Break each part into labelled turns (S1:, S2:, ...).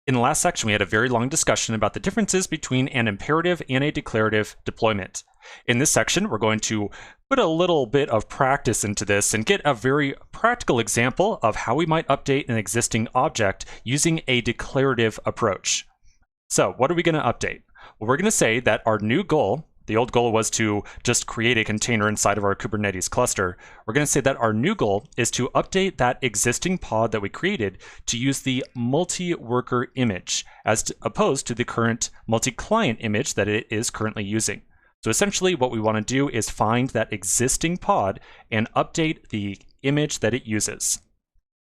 S1: In the last section, we had a very long discussion about the differences between an imperative and a declarative deployment. In this section, we're going to put a little bit of practice into this and get a very practical example of how we might update an existing object using a declarative approach. So what are we going to update? Well, we're going to say that our new goal, the old goal was to just create a container inside of our Kubernetes cluster. We're going to say that our new goal is to update that existing pod that we created to use the multi-worker image as opposed to the current multi-client image that it is currently using. So essentially what we want to do is find that existing pod and update the image that it uses.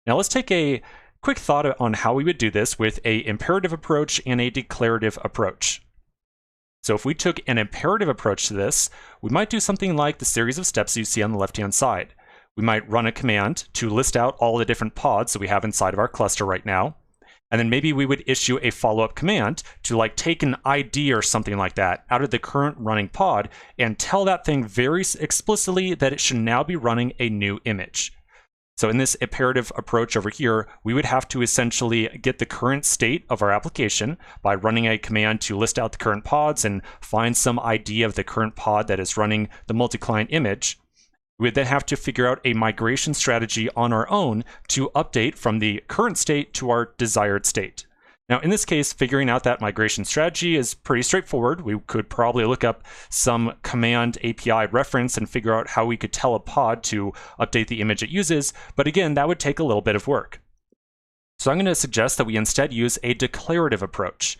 S1: Now let's take a quick thought on how we would do this with an imperative approach and a declarative approach. So if we took an imperative approach to this, we might do something like the series of steps you see on the left-hand side. We might run a command to list out all the different pods that we have inside of our cluster right now. And then maybe we would issue a follow-up command to take an ID or something like that out of the current running pod and tell that thing very explicitly that it should now be running a new image. So in this imperative approach over here, we would have to essentially get the current state of our application by running a command to list out the current pods and find some ID of the current pod that is running the multi-client image. We would then have to figure out a migration strategy on our own to update from the current state to our desired state. Now, in this case, figuring out that migration strategy is pretty straightforward. We could probably look up some command API reference and figure out how we could tell a pod to update the image it uses. But again, that would take a little bit of work. So I'm going to suggest that we instead use a declarative approach.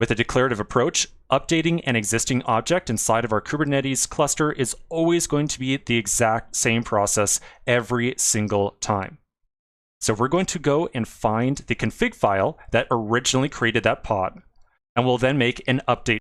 S1: With a declarative approach, updating an existing object inside of our Kubernetes cluster is always going to be the exact same process every single time. So we're going to go and find the config file that originally created that pod, and we'll then make an update